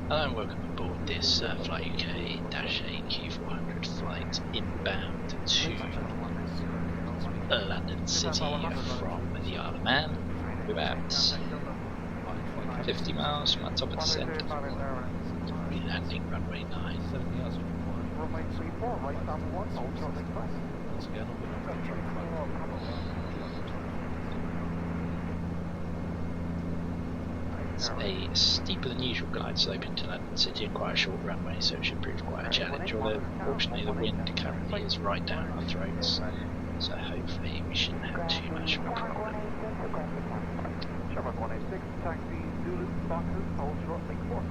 Hello and welcome aboard this Flight UK-AQ400 flight inbound to London City from the Isle of Man. We're about 50 miles from the top of the centre. We'll be landing runway 9. Runway 34, right down 1, hold short express. Once again, I'm going to control flight. It's a steeper than usual glide slope into London City and quite a short runway, so it should prove quite a challenge, although fortunately the wind currently is right down our throats, so hopefully we shouldn't have too much of a problem. Shamrock 186, taxi Zulu, Foxes, hold short, link 4.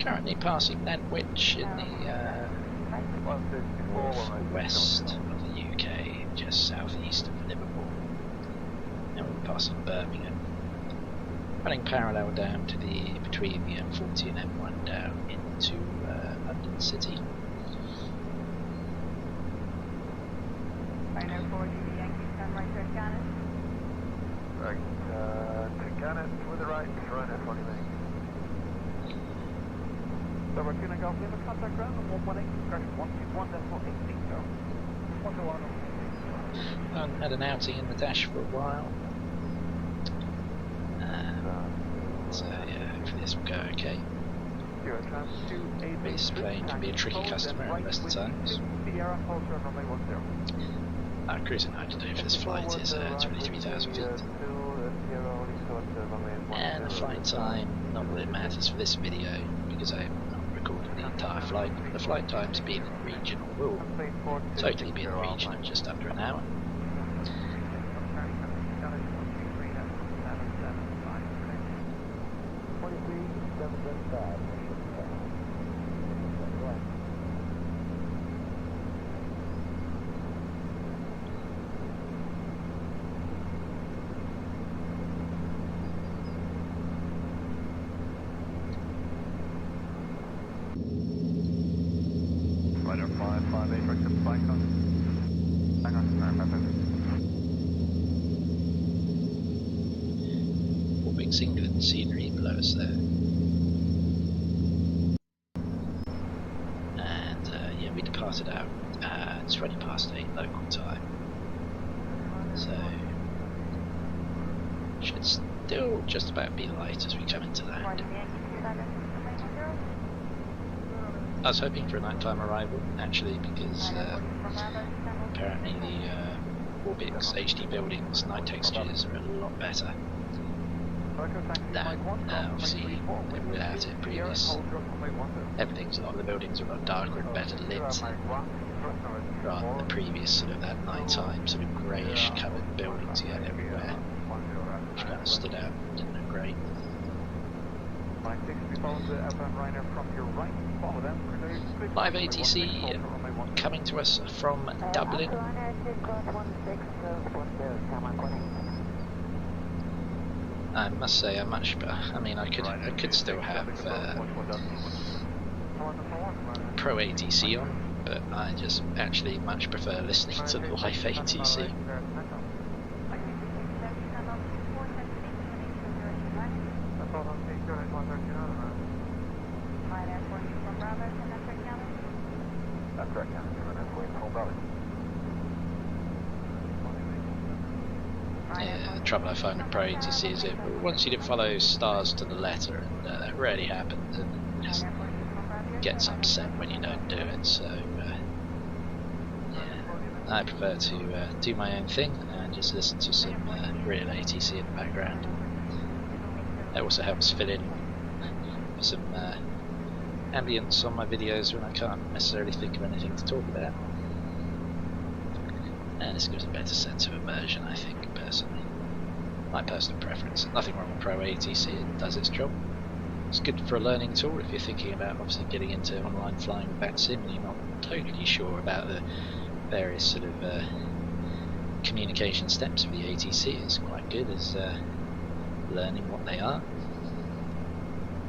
Currently passing Nantwich in the northwest of the UK, just southeast of Liverpool. Now we're passing Birmingham, running parallel down to between the M40 and M1 down into London City. Rhino 4, Yankee, turn right to Addons. Right, to Addons with the right, run at 20 minutes. So we're going to go leave a contact ground on 118, correction, 121.8, so. I haven't had an outing in the dash for a while. So yeah, hopefully this will go okay. This plane can be a tricky customer at the best of times. Cruising altitude for this flight is 23,000 feet. And the flight time, not that it matters for this video, because I have not recorded the entire flight. The flight time's been in the region, or will totally be in the region of just under an hour. Rider 558, right to Bangkok. Orbx England scenery below us there. And yeah, we departed out at 20 past 8 local time. So should still just about be light as we come into land. I was hoping for a nighttime arrival, actually, because apparently the Orbx HD buildings night textures are a lot better than obviously without it previous. Everything's a lot of the buildings are a lot darker and better lit rather than the previous sort of that nighttime sort of greyish coloured buildings you had everywhere, which kind of stood out, didn't look great. Live ATC coming to us from Dublin. I must say I'm much better. I mean, I could still have Pro ATC on, but I just actually much prefer listening to the live ATC. Yeah, the trouble I find with Pro ATC is it once you follow stars to the letter, and that rarely happens, and it just gets upset when you don't do it. So yeah, I prefer to do my own thing and just listen to some real ATC in the background. That also helps fill in some ambience on my videos when I can't necessarily think of anything to talk about. And this gives a better sense of immersion, I think, personally. My personal preference. Nothing wrong with Pro ATC, it does its job. It's good for a learning tool if you're thinking about obviously getting into online flying with that sim and you're not totally sure about the various sort of communication steps of the ATC. It's quite good as learning what they are.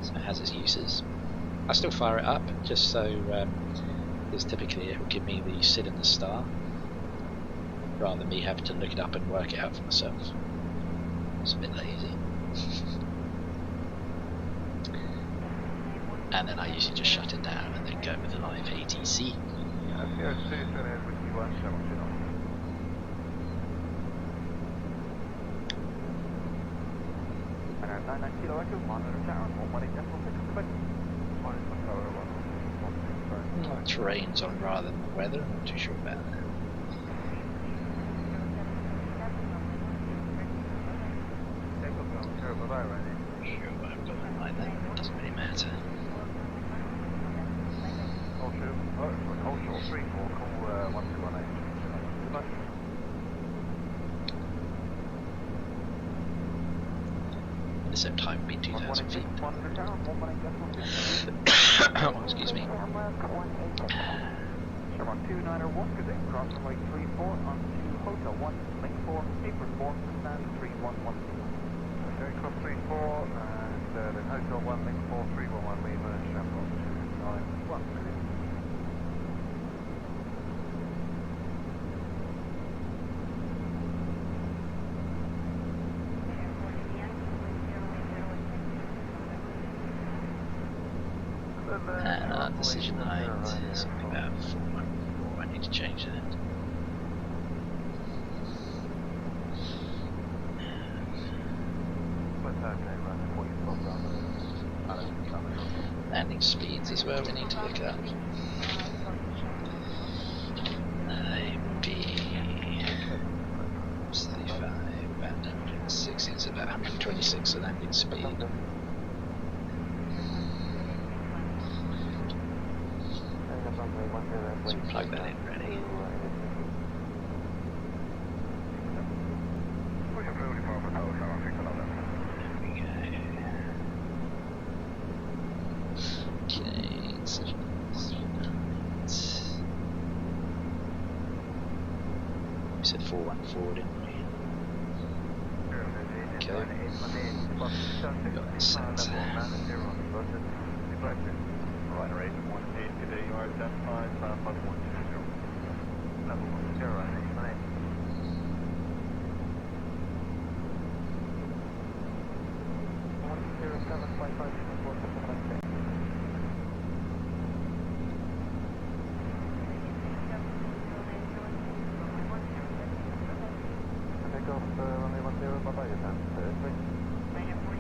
So it has its uses. I still fire it up just so because typically it will give me the SID and the star rather than me having to look it up and work it out for myself. It's a bit lazy. And then I usually just shut it down and then go with the live ATC. Terrain's on rather than the weather, I'm not too sure about that. Sure, but I've got that like that, it doesn't really matter. Intercept height would be 2,000 feet. Oh, excuse me. Chevron 2901, good day, cross runway 34 onto Hotel 1, link 4, apron 4, stand 311. Okay, cross 34, and then Hotel 1, link 4, 311, Lima, Chevron 291. Decision height, something about 414, I need to change that. Landing speeds as well we need to look up. IB 35, about 160, it's about 126 a landing speed. So plug that in, ready. Okay, so we said 414, didn't we? Okay. Got that set. Liner 818 today, you are 105, 5120. Level 10, 818.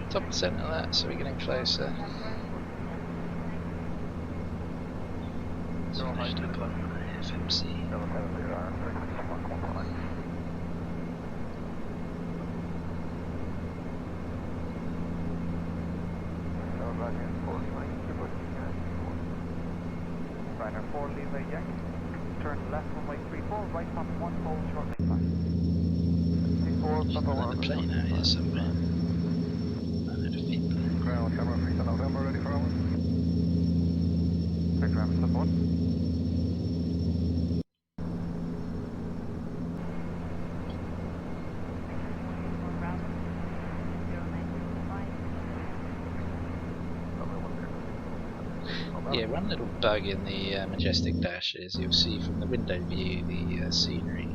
Top percent of that, so we're getting closer. Finished up on FMC. Liner 4, leave a yak. Turn left runway 34, right pop 1 hold shortly 5. 34, Another plane out here somewhere. Ground camera 6 November, ready for hours. Vector ramp sub 1. Yeah, one little bug in the Majestic Dash is you'll see from the window view the scenery.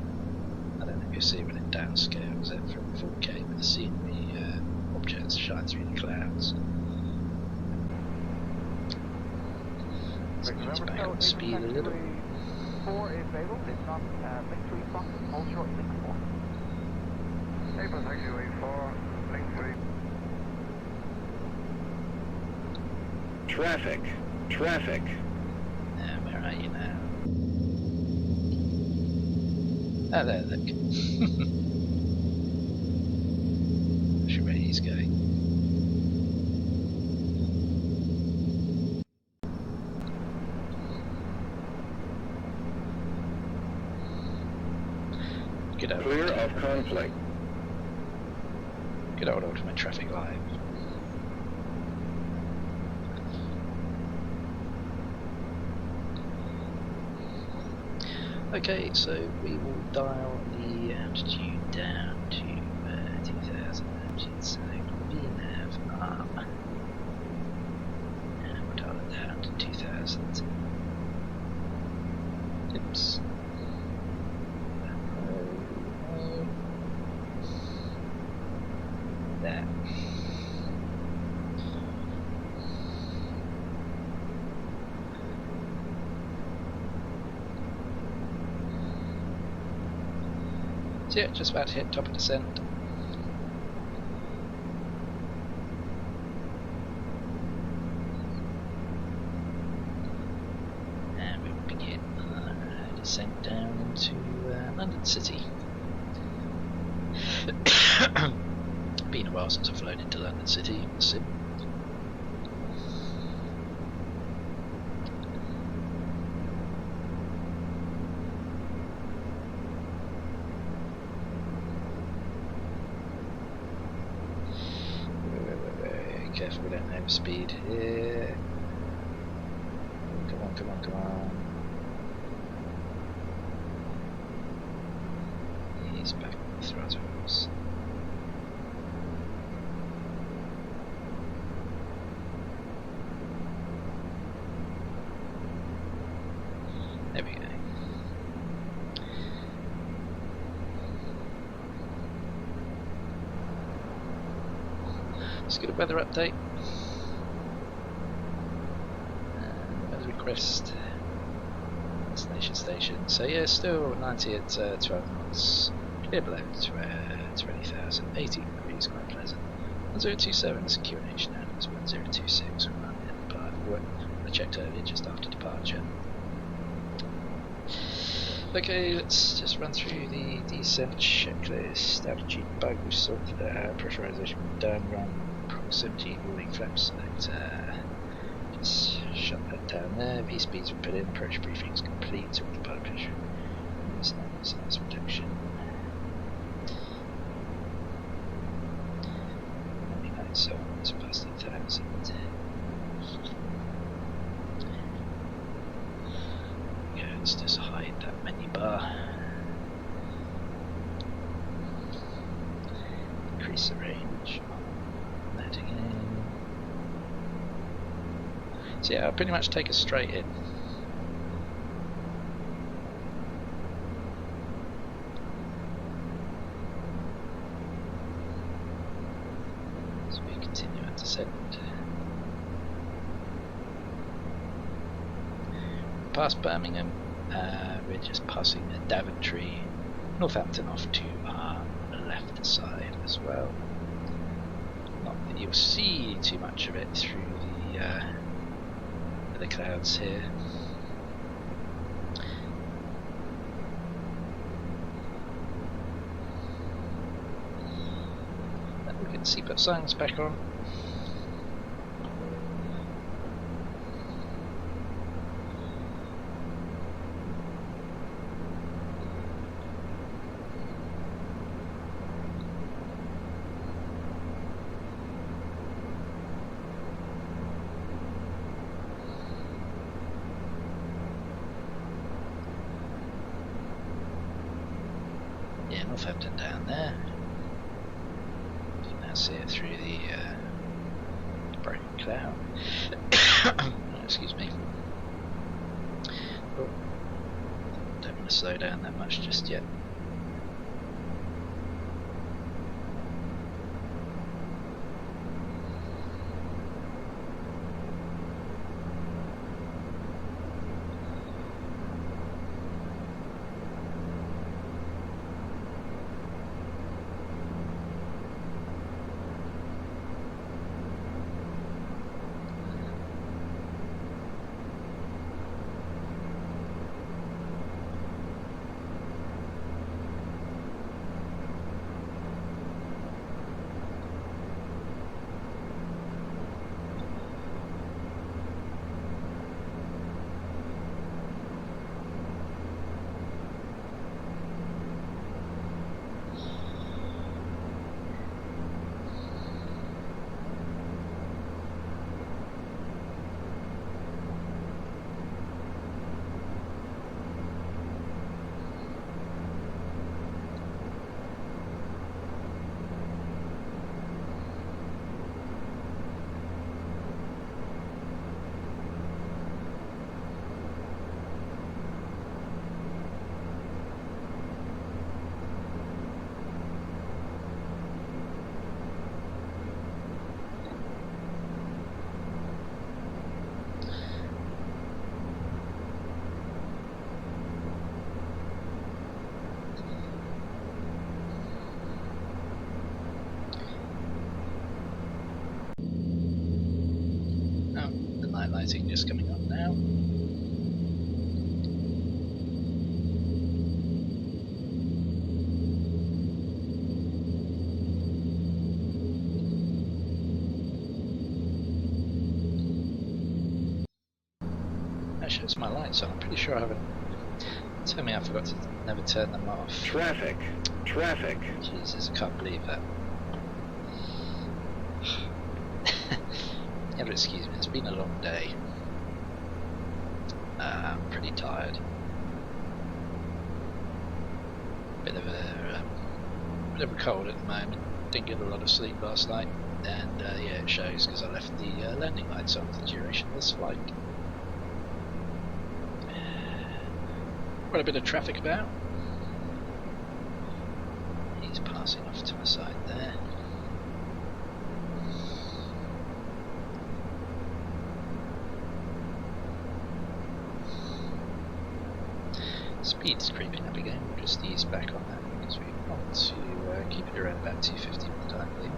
I don't know if you'll see when it downscales it from 4K, but the scenery objects shine through the clouds. So let's back up the speed a little. 4 is able, it's not link 3 Fox, hold short link 4. April, thank you, 4, link 3. Traffic. Traffic. Where are you now? Oh, there, look. Not sure where he's going. Good old, Clear of conflict. good old ultimate traffic live. Okay, so we will dial the altitude down to 2000 altitude, so VNAV up, and we'll dial it down to 2000. Oops. There. So yeah, just about to hit top of descent. And we will begin our descent down into London City. Been a while since I've flown into London City in the sim. Careful we don't overspeed here. Come on, come on, come on. He's back on the throttles. There we go. Let's get a weather update. Weather request. Destination station. So yeah, still 90 at 12 knots. Clear below 20,000. 18 degrees, quite pleasant. 1027 is QNH now. It's 1026. We're running in the part. I checked earlier just after departure. Okay, let's just run through the descent checklist. Altitude bug, we sorted that out. Pressurization done. Run proximity ruling flap select. Just shut that down there. V speeds were put in. Approach briefing is complete. So with pilot pressure, size protection. 99 zones past 1,000. Let's just hide that menu bar. Increase the range. That again. So yeah, I'll pretty much take us straight in. As we continue our descent. Past Birmingham. We're just passing Daventry, Northampton off to our left side as well. Not that you'll see too much of it through the clouds here. We get the seatbelt signs back on. Yeah, Northampton down there. You can now see it through the broken cloud. Excuse me. Oh, don't want to slow down that much just yet. lighting just coming on now. That shows my lights on. I'm pretty sure I haven't. Tell me I forgot to never turn them off. Traffic. Traffic. Jesus, I can't believe that. You have to excuse me, it's been a long day. I'm pretty tired. Bit of a cold at the moment. Didn't get a lot of sleep last night, and yeah, it shows because I left the landing lights on for the duration of this flight. Quite a bit of traffic about. He's passing off to my side there. Speed's creeping up again. We'll just ease back on that because we want to keep it around about 250 all the time, I believe.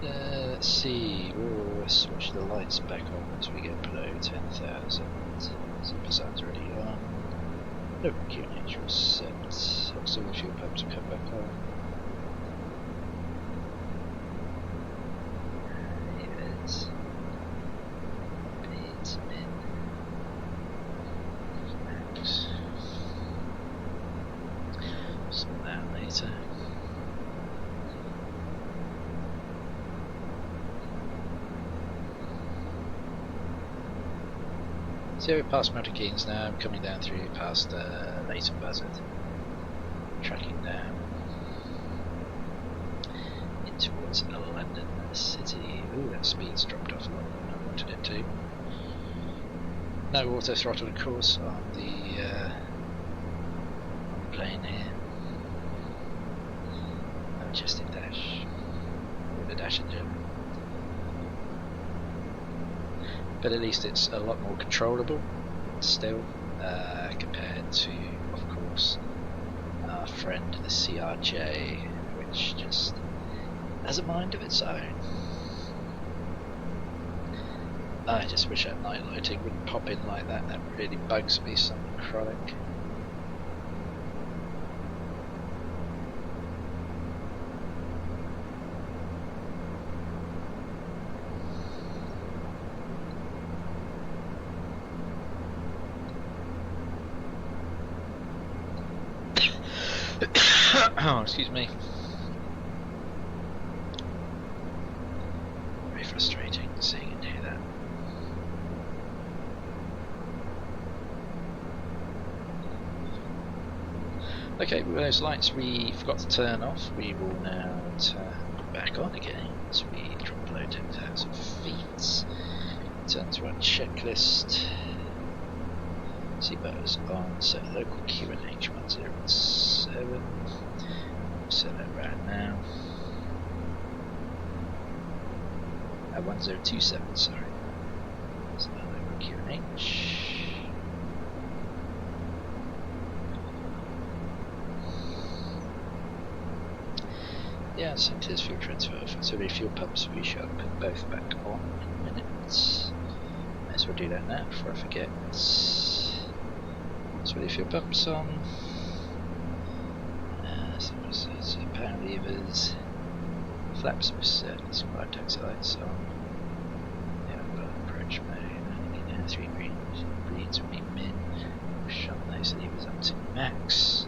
Let's see, we'll switch the lights back on as we get below 10,000. Superside's already on. No, QNH was set. Auxiliary fuel pumps will come back on. Here it is. Speeds min. Max. Sort that out later. So we're past Mountain Keynes now, I'm coming down through past Leighton Buzzard, tracking down in towards London City. Ooh, that speed's dropped off a lot more than I wanted it to. No auto throttle, of course, on the plane here. Majestic Dash, with a dash engine. But at least it's a lot more controllable still, compared to, of course, our friend the CRJ, which just has a mind of its own. I just wish that night lighting wouldn't pop in like that. That really bugs me, something chronic. Oh, excuse me. Very frustrating seeing and hear that. Okay, with those lights we forgot to turn off, we will now turn back on again as we drop below 10,000 feet. Turn to our checklist. Seatbelts on, so local QNH 1017. Set that right now. 1027, sorry. So local QNH. Yeah, so there's fuel transfer. So the fuel pumps we shall put both back on in a minute. Might as well do that now before I forget. So the fuel pumps on. So power levers. Flaps were set. Squad taxi lights on. Yeah, I've got approach mode. 3 breeds will be min. Push on those levers up to max.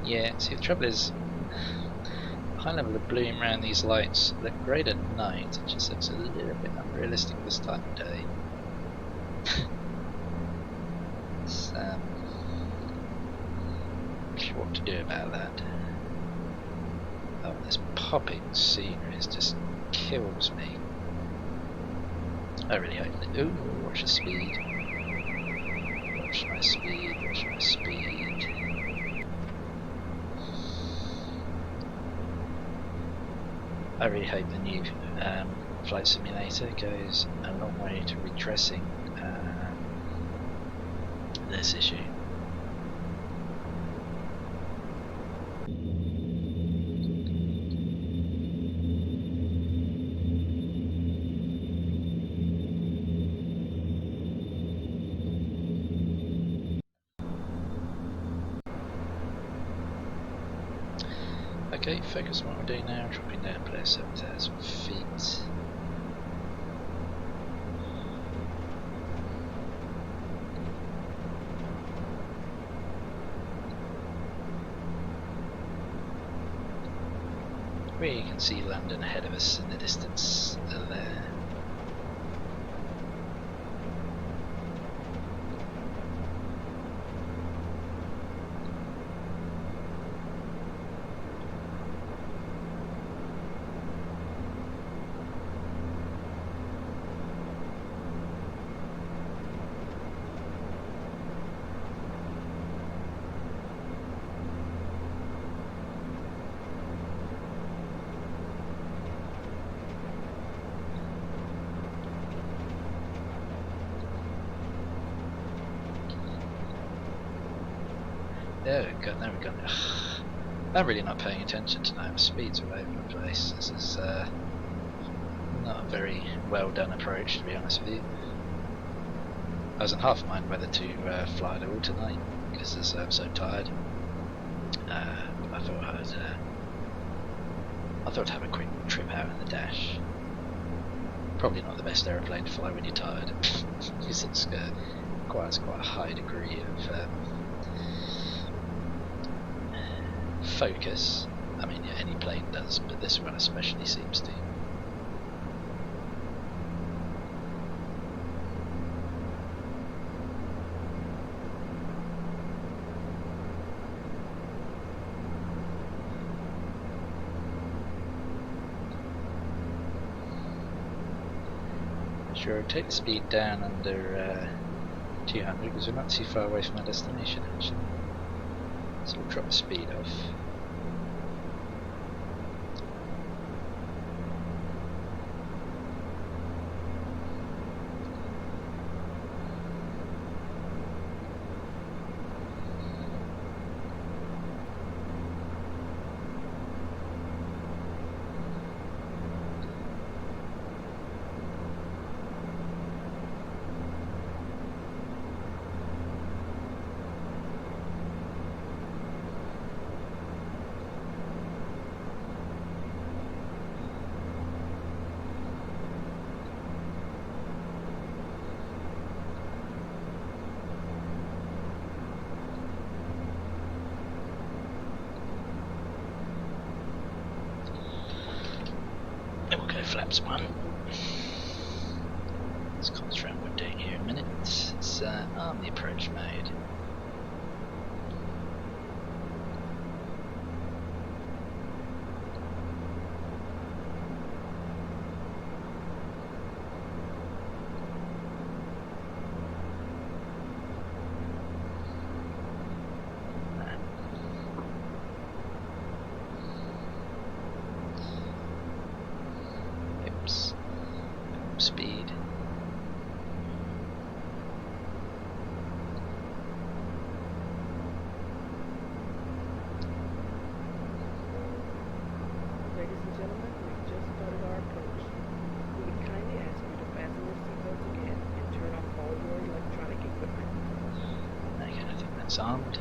Yeah, see the trouble is, high level of bloom around these lights look great at night, it just looks a little bit unrealistic this time of day. It's, not sure what to do about that. Oh, this popping scenery just kills me. I really hope that. Ooh, watch the speed. Watch my speed, watch my speed. I really hope the new flight simulator goes a long way to redressing this issue. Okay, focus on what we're doing now, dropping down below 7,000 feet. We can see London ahead of us in the distance there. Oh god, there we go. I'm really not paying attention tonight, my speeds are all over the place. This is not a very well done approach, to be honest with you. I was in half a mind whether to fly at all tonight, because I'm so tired. But I thought I'd have a quick trip out in the Dash. Probably not the best aeroplane to fly when you're tired, because it requires quite a high degree of focus. I mean, yeah, any plane does, but this one especially seems to. Sure, take the speed down under 200 because we're not too far away from our destination actually. So we'll drop the speed off. Flaps 1. Let's concentrate on what we're doing here in a minute. It's on the approach mode. Speed. Ladies and gentlemen, we've just started our approach. We would kindly ask you to fasten your seatbelts again and turn off all your electronic equipment. Okay, I think that's armed.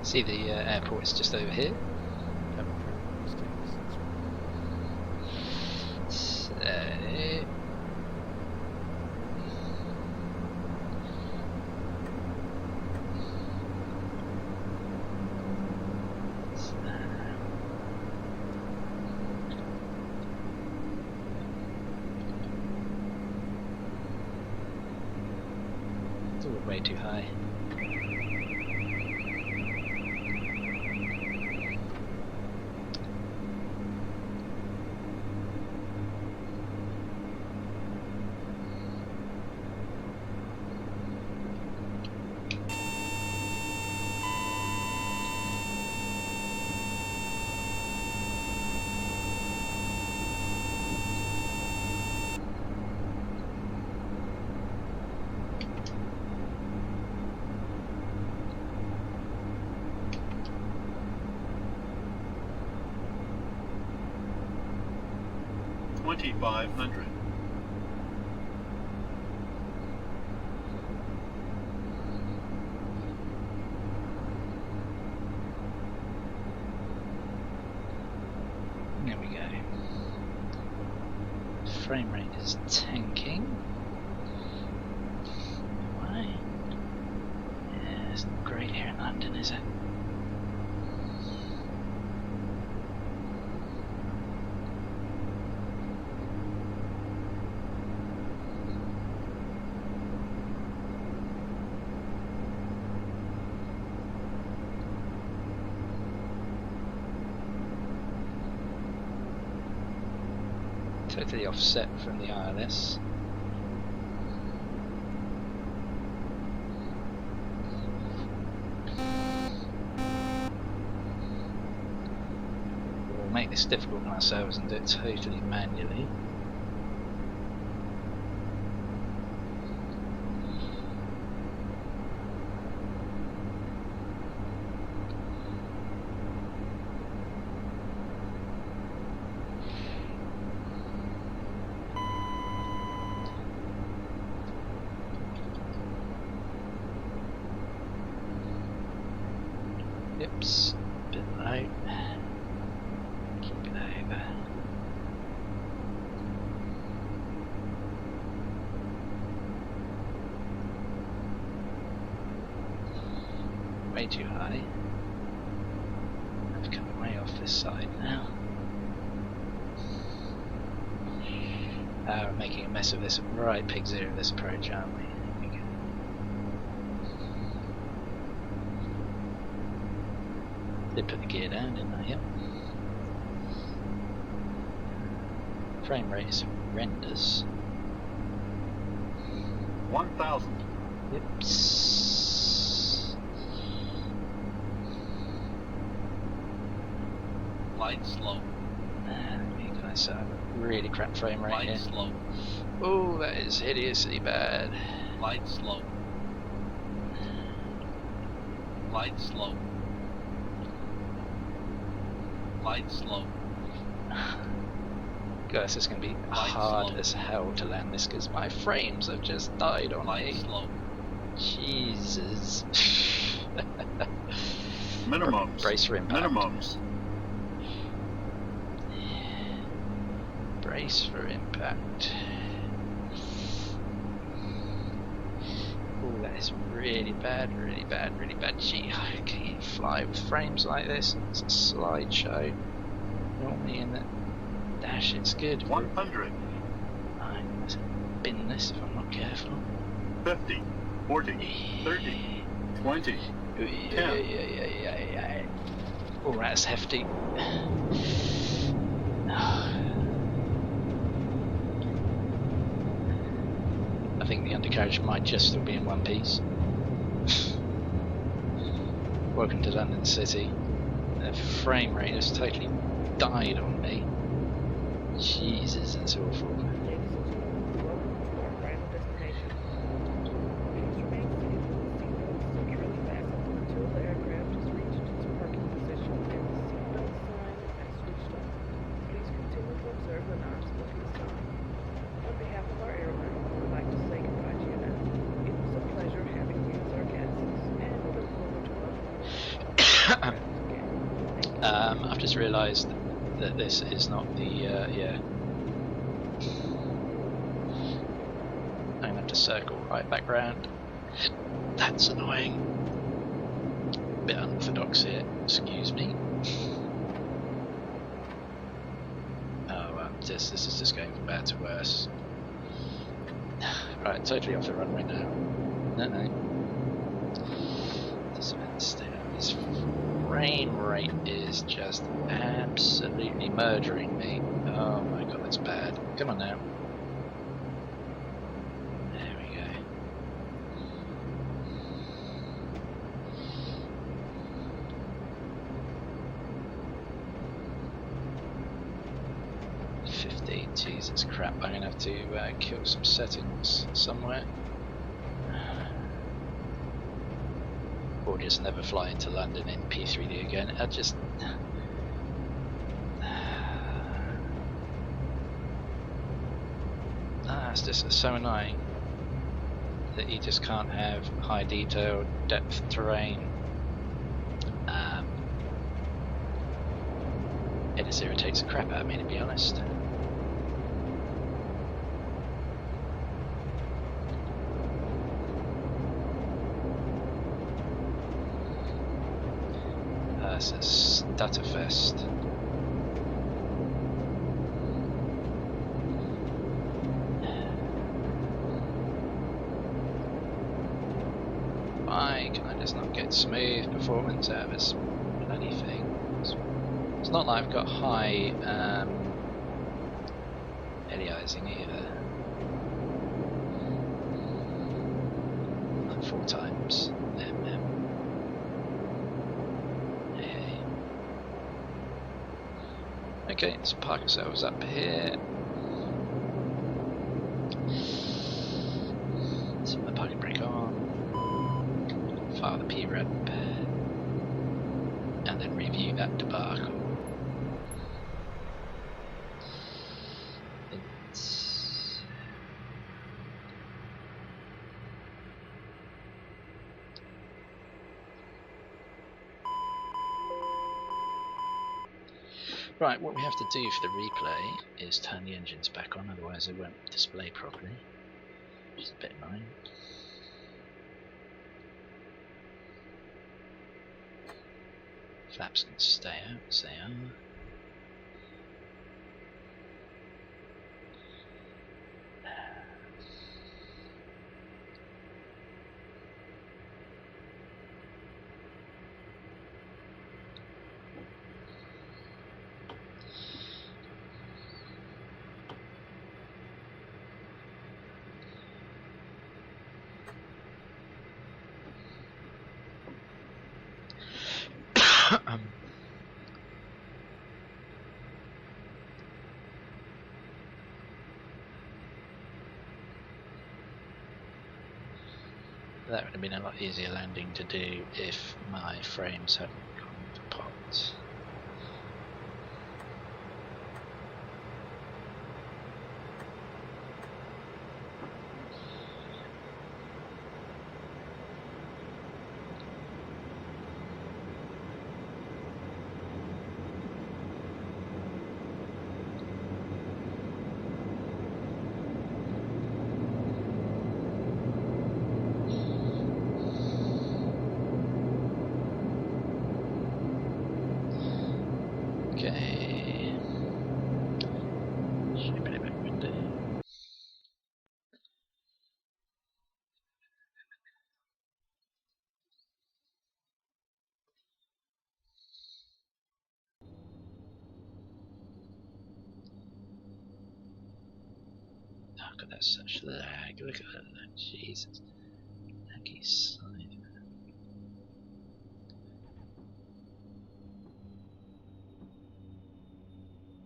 See the airport is just over here. So, it's all way too high. $2,500. There we go. Frame rate is tanking. Why? Yeah, it's not great here in London, is it? Totally offset from the ILS. We'll make this difficult on ourselves and do it totally manually. Oops, bit low. Keep it over. Way too high. I've come way off this side now. We're making a mess of this right pig zero of this approach, aren't we? Did put the gear down, didn't I? Yep. Frame rate is horrendous. 1,000. Oops. Light slow. You guys have a really crap frame rate Light here. slow. Oh, that is hideously bad. Light slow. Light slow. Light slow. Guys, this is going to be Light hard slow. as hell to land this because my frames have just died on Light me. slow. Jesus. Minimums. Brace for impact. Minimums. Brace for impact. Oh, that is really bad, really bad, really bad. Gee, I can't fly with frames like this. It's a slideshow. Normally in the dash it's good. 100. I'm going to bin this if I'm not careful. 50. 40. 30. 20. Oh, that's hefty. I think the undercarriage might just still be in one piece. Welcome to London City. The frame rate has totally died on me. Jesus, that's awful. Ladies and gentlemen, welcome to our final destination. Please remain seated with the seatbelts securely fastened until the aircraft has reached its parking position and the seatbelt sign has switched off. Please continue to observe the non-smoking sign. On behalf of our airline, we would like to say goodbye to you now. It was a pleasure having you as our guests, and we look forward to welcoming you. I've just realised that this is not the yeah. I'm gonna have to circle right back round. That's annoying. Bit unorthodox here. Excuse me. Oh well, this is just going from bad to worse. Right, totally off the runway now. No. This frame rate is just absolutely murdering me. Oh my god, that's bad. Come on now. There we go. Jesus crap, I'm gonna have to kill some settings somewhere. Or just never fly into London in P3D again. I just... it's just so annoying that you just can't have high detail, depth terrain. It just irritates the crap out of me, to be honest. It's a stutterfest. Why can I just not get smooth performance out of this bloody thing? It's not like I've got high aliasing either. Like 4 times. Okay, let's park ourselves up here. Let's put the parking brake on. Fire the P-rep. And then review that debacle. Right, what we have to do for the replay is turn the engines back on, otherwise it won't display properly, which is a bit annoying. Flaps can stay out, as they are. That would have been a lot easier landing to do if my frames hadn't gone to pot. Okay. Shape it back window. Oh god, that's such lag. Look at that. Jesus. Laggy side.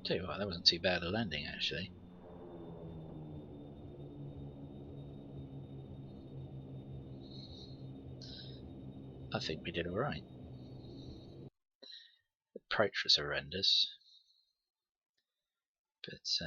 Tell you what, that wasn't too bad a landing actually. I think we did alright. The approach was horrendous. But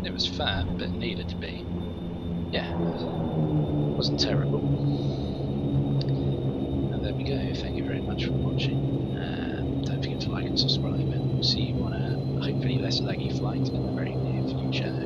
It was fat, but it needed to be. Yeah, it wasn't terrible. And there we go. Thank you very much for watching. Don't forget to like and subscribe, and we'll see you on a hopefully less laggy flight in the very near future.